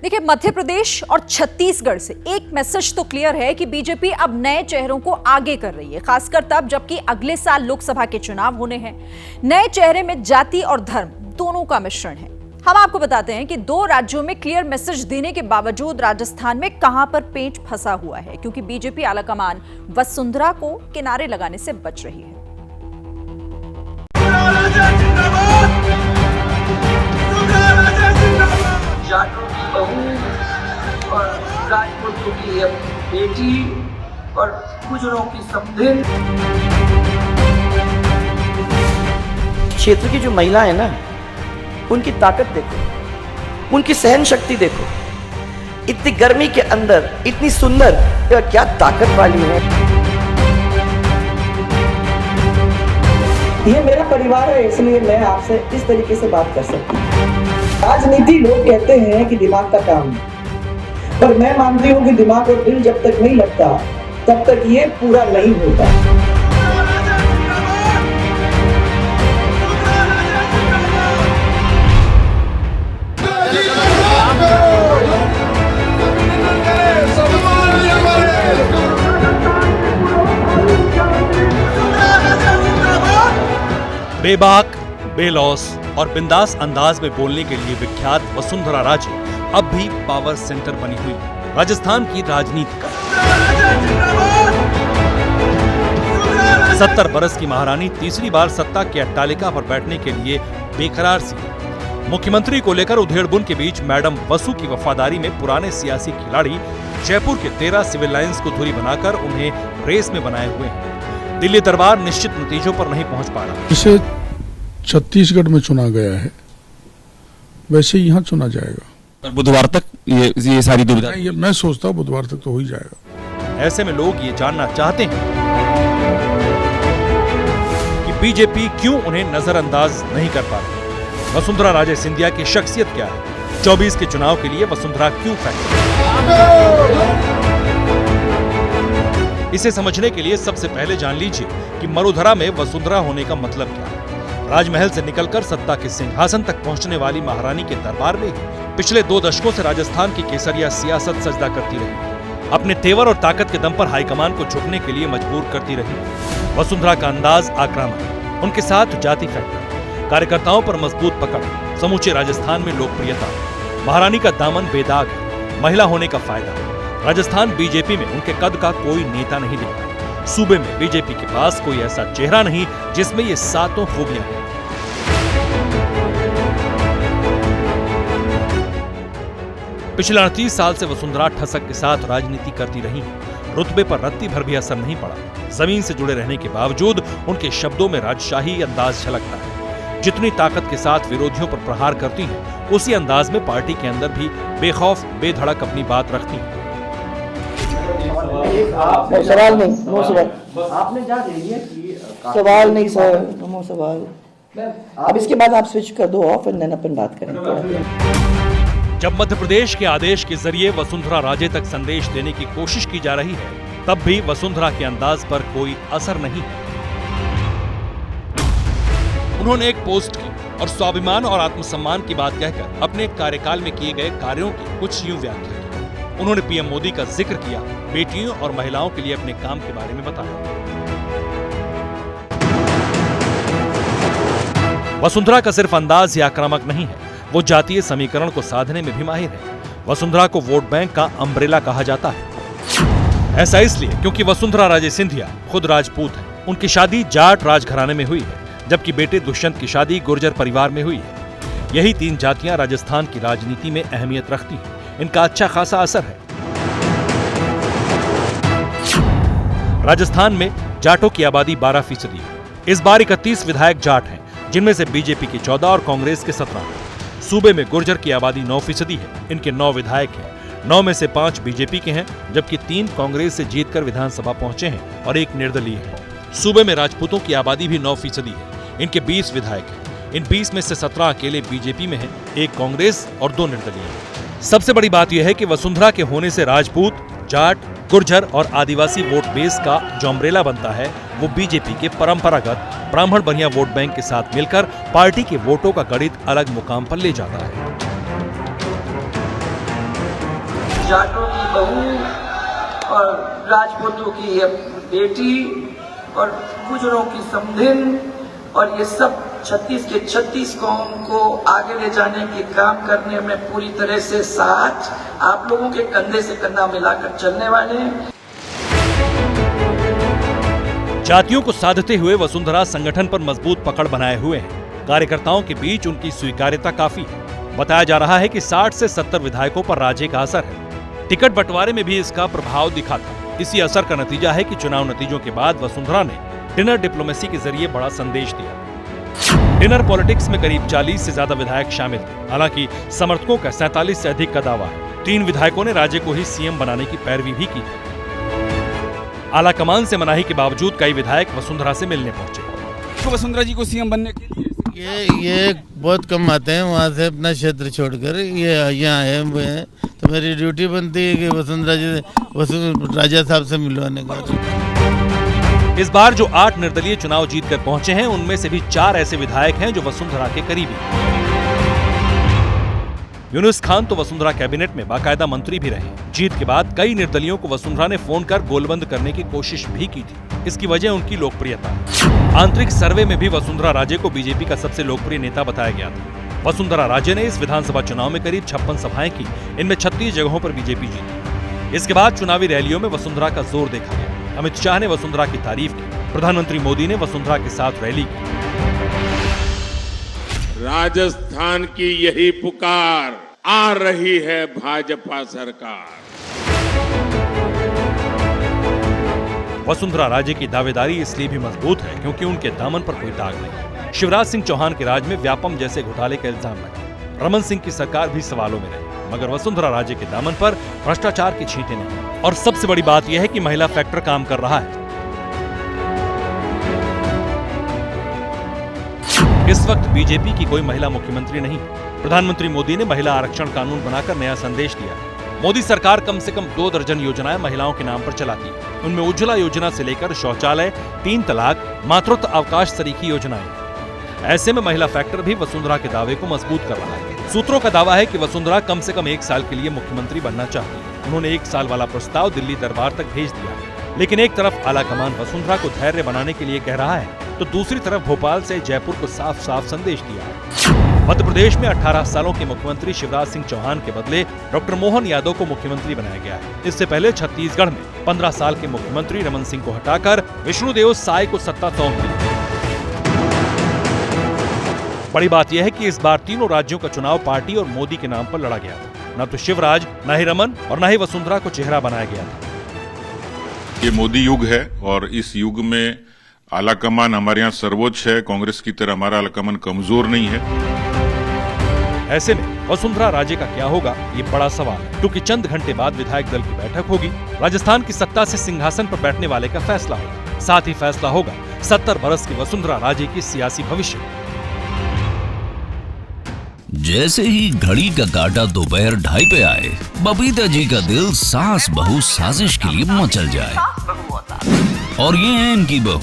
देखिए, मध्य प्रदेश और छत्तीसगढ़ से एक मैसेज तो क्लियर है कि बीजेपी अब नए चेहरों को आगे कर रही है, खासकर तब जबकि अगले साल लोकसभा के चुनाव होने हैं। नए चेहरे में जाति और धर्म दोनों का मिश्रण है। हम आपको बताते हैं कि दो राज्यों में क्लियर मैसेज देने के बावजूद राजस्थान में कहां पर पेंच फंसा हुआ है, क्योंकि बीजेपी आलाकमान वसुंधरा को किनारे लगाने से बच रही है। जाटों की बहू और राजपूतों की बेटी और गुजरों की समधिन। क्षेत्र की जो महिला है ना, उनकी ताकत देखो, उनकी सहन शक्ति देखो। इतनी गर्मी के अंदर इतनी सुंदर, क्या ताकत वाली है। ये मेरा परिवार है, इसलिए मैं आपसे इस तरीके से बात कर सकती हूँ। राजनीति लोग कहते हैं कि दिमाग का काम है, पर मैं मानती हूँ कि दिमाग और दिल जब तक नहीं लगता तब तक ये पूरा नहीं होता। बेबाक, बेलौस और बिंदास अंदाज में बोलने के लिए विख्यात वसुंधरा राजे अब भी पावर सेंटर बनी हुई है राजस्थान की राजनीति का। 70 बरस की महारानी तीसरी बार सत्ता के अट्टालिका पर बैठने के लिए बेकरार सी। मुख्यमंत्री को लेकर उधेड़बुन के बीच मैडम वसु की वफादारी में पुराने सियासी खिलाड़ी जयपुर के 13 सिविल लाइंस को धुरी बनाकर उन्हें रेस में बनाए हुए हैं। दिल्ली दरबार निश्चित नतीजों पर नहीं पहुंच पा रहा। इसे छत्तीसगढ़ में चुना गया है, वैसे यहाँ चुना जाएगा। बुधवार तक ये सारी दुविधा, मैं सोचता हूँ बुधवार तक तो हो ही जाएगा। ऐसे में लोग ये जानना चाहते हैं कि बीजेपी क्यों उन्हें नजरअंदाज नहीं कर पा रही। वसुंधरा राजे सिंधिया की शख्सियत क्या है? 24 के चुनाव के लिए वसुंधरा क्यों फैक्टर? इसे समझने के लिए सबसे पहले जान लीजिए कि मरुधरा में वसुंधरा होने का मतलब क्या है। राजमहल से निकलकर सत्ता के सिंहासन तक पहुंचने वाली महारानी के दरबार में पिछले 2 दशकों से राजस्थान की केसरिया सियासत सजदा करती रही। अपने तेवर और ताकत के दम पर हाईकमान को झुकने के लिए मजबूर करती रही। वसुंधरा का अंदाज आक्रामक, उनके साथ जाति फैक्टर, कार्यकर्ताओं पर मजबूत पकड़, समूचे राजस्थान में लोकप्रियता। महारानी का दामन बेदाग है, महिला होने का फायदा। राजस्थान बीजेपी में उनके कद का कोई नेता नहीं दिखता। सूबे में बीजेपी के पास कोई ऐसा चेहरा नहीं जिसमें ये सातों खूबियां हैं। पिछले 38 साल से वसुंधरा ठसक के साथ राजनीति करती रही है। रुतबे पर रत्ती भर भी असर नहीं पड़ा। जमीन से जुड़े रहने के बावजूद उनके शब्दों में राजशाही अंदाज झलकता है। जितनी ताकत के साथ विरोधियों पर प्रहार करती हैं, उसी अंदाज में पार्टी के अंदर भी बेखौफ बेधड़क अपनी बात रखती हैं। सवाल नहीं, नो सवाल। आपने क्या सवाल नहीं सर, नो सवाल। अब इसके बाद आप स्विच कर दो ऑफ एंड देन अपन बात करेंगे। जब मध्य प्रदेश के आदेश के जरिए वसुंधरा राजे तक संदेश देने की कोशिश की जा रही है, तब भी वसुंधरा के अंदाज पर कोई असर नहीं है। उन्होंने एक पोस्ट की और स्वाभिमान और आत्मसम्मान की बात कहकर अपने कार्यकाल में किए गए कार्यों की कुछ यूं व्याख्या की। उन्होंने पीएम मोदी का जिक्र किया, बेटियों और महिलाओं के लिए अपने काम के बारे में बताया। वसुंधरा का सिर्फ अंदाज ही आक्रामक नहीं है, वो जातीय समीकरण को साधने में भी माहिर है। वसुंधरा को वोट बैंक का अम्ब्रेला कहा जाता है। ऐसा इसलिए क्योंकि वसुंधरा राजे सिंधिया खुद राजपूत हैं। उनकी शादी जाट राजघराने में हुई है, जबकि बेटे दुष्यंत की शादी गुर्जर परिवार में हुई है। यही 3 जातियां राजस्थान की राजनीति में अहमियत रखती हैं। इनका अच्छा खासा असर है। राजस्थान में जाटों की आबादी 12% है। इस बार 31 विधायक जाट हैं, जिनमें से बीजेपी के 14 और कांग्रेस के 17। सूबे में गुर्जर की आबादी 9% है। इनके 9 विधायक हैं। 9 में से 5 बीजेपी के हैं, जबकि 3 कांग्रेस से जीतकर विधानसभा पहुंचे हैं और 1 निर्दलीय है। सूबे में राजपूतों की आबादी भी 9% है। इनके 20 विधायक हैं। इन 20 में से 17 अकेले बीजेपी में हैं, 1 कांग्रेस और 2 निर्दलीय हैं। सबसे बड़ी बात यह है कि वसुंधरा के होने से राजपूत, जाट, गुर्जर और आदिवासी वोट बेस का जो अम्ब्रेला बनता है, वो बीजेपी के परंपरागत ब्राह्मण बनिया वोट बैंक के साथ मिलकर पार्टी के वोटों का गणित अलग मुकाम पर ले जाता है। जाटों की बहू और राजपूतों की बेटी और गुजरों की समधिन और ये सब 36 के 36 कौम को आगे ले जाने के काम करने में पूरी तरह से साथ आप लोगों के कंधे से कंधा मिलाकर चलने वाले हैं। जातियों को साधते हुए वसुंधरा संगठन पर मजबूत पकड़ बनाए हुए है। कार्यकर्ताओं के बीच उनकी स्वीकार्यता काफी है। बताया जा रहा है कि 60 से 70 विधायकों पर राजे का असर है। टिकट बंटवारे में भी इसका प्रभाव दिखा था। इसी असर का नतीजा है कि चुनाव नतीजों के बाद वसुंधरा ने डिनर डिप्लोमेसी के जरिए बड़ा संदेश दिया। डिनर पॉलिटिक्स में करीब 40 से ज्यादा विधायक शामिल थे। हालांकि समर्थकों का 47 से अधिक का दावा है। 3 विधायकों ने राजे को ही सीएम बनाने की पैरवी भी की। आला कमान से मनाही के बावजूद कई विधायक वसुंधरा से मिलने पहुंचे। वसुंधरा जी को सीएम बनने के लिए ये बहुत कम आते हैं वहाँ से अपना क्षेत्र छोड़कर ये यहाँ आए हुए हैं, तो मेरी ड्यूटी बनती है कि वसुंधरा जी राजा साहब से मिलवाने का। इस बार जो 8 निर्दलीय चुनाव जीतकर पहुंचे हैं उनमें से भी 4 ऐसे विधायक हैं जो वसुंधरा के करीबी हैं। यूनुस खान तो वसुंधरा कैबिनेट में बाकायदा मंत्री भी रहे। जीत के बाद कई निर्दलियों को वसुंधरा ने फोन कर गोलबंद करने की कोशिश भी की थी। इसकी वजह उनकी लोकप्रियता। आंतरिक सर्वे में भी वसुंधरा राजे को बीजेपी का सबसे लोकप्रिय नेता बताया गया था। वसुंधरा राजे ने इस विधानसभा चुनाव में करीब 56 सभाएं की। इनमें 36 जगहों पर बीजेपी जीती। इसके बाद चुनावी रैलियों में वसुंधरा का जोर देखा गया। अमित शाह ने वसुंधरा की तारीफ की। प्रधानमंत्री मोदी ने वसुंधरा के साथ रैली की। राजस्थान की यही पुकार, आ रही है भाजपा सरकार। वसुंधरा राजे की दावेदारी इसलिए भी मजबूत है क्योंकि उनके दामन पर कोई दाग नहीं। शिवराज सिंह चौहान के राज में व्यापम जैसे घोटाले का इल्जाम लगे। रमन सिंह की सरकार भी सवालों में रही, मगर वसुंधरा राजे के दामन पर भ्रष्टाचार की छींटे नहीं। और सबसे बड़ी बात यह है कि महिला फैक्टर काम कर रहा है। इस वक्त बीजेपी की कोई महिला मुख्यमंत्री नहीं। प्रधानमंत्री मोदी ने महिला आरक्षण कानून बनाकर नया संदेश दिया। मोदी सरकार कम से कम 2 दर्जन योजनाएं महिलाओं के नाम पर चलाती है। उनमें उज्ज्वला योजना से लेकर शौचालय, 3 तलाक, मातृत्व अवकाश तरीकी योजनाएं। ऐसे में महिला फैक्टर भी वसुंधरा के दावे को मजबूत कर रहा है। सूत्रों का दावा है कि वसुंधरा कम से कम 1 साल के लिए मुख्यमंत्री बनना चाहती है। उन्होंने 1 साल वाला प्रस्ताव दिल्ली दरबार तक भेज दिया। लेकिन एक तरफ आला कमान वसुंधरा को धैर्य बनाने के लिए कह रहा है, तो दूसरी तरफ भोपाल से जयपुर को साफ साफ संदेश दिया है। मध्य प्रदेश में 18 सालों के मुख्यमंत्री शिवराज सिंह चौहान के बदले डॉक्टर मोहन यादव को मुख्यमंत्री बनाया गया है। इससे पहले छत्तीसगढ़ में 15 साल के मुख्यमंत्री रमन सिंह को हटाकर विष्णुदेव साय को सत्ता सौंप दी। बड़ी बात यह है कि इस बार तीनों राज्यों का चुनाव पार्टी और मोदी के नाम पर लड़ा गया था। न तो शिवराज, न ही रमन और न ही वसुंधरा को चेहरा बनाया गया था। ये मोदी युग है और इस युग में आलाकमान हमारे यहाँ सर्वोच्च है। कांग्रेस की तरह हमारा आलाकमान कमजोर नहीं है। ऐसे में वसुंधरा राजे का क्या होगा, ये बड़ा सवाल है, क्योंकि चंद घंटे बाद विधायक दल की बैठक होगी। राजस्थान की सत्ता से सिंहासन पर बैठने वाले का फैसला होगा। साथ ही फैसला होगा 70 बरस की वसुंधरा राजे की सियासी भविष्य। जैसे ही घड़ी का काटा दोपहर 2:30 पे आए, बबीता जी का दिल सास बहू साजिश के लिए मचल जाए। और ये है इनकी बहू,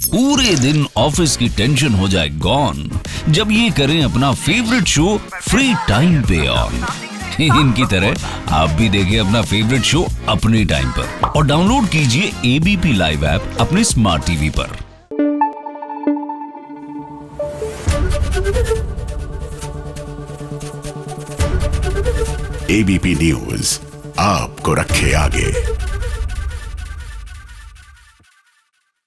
पूरे दिन ऑफिस की टेंशन हो जाए गॉन जब ये करें अपना फेवरेट शो फ्री टाइम पे ऑन। इनकी तरह आप भी देखिए अपना फेवरेट शो अपने टाइम पर और डाउनलोड कीजिए एबीपी लाइव ऐप अपने स्मार्ट टीवी पर। एबीपी न्यूज आपको रखे आगे।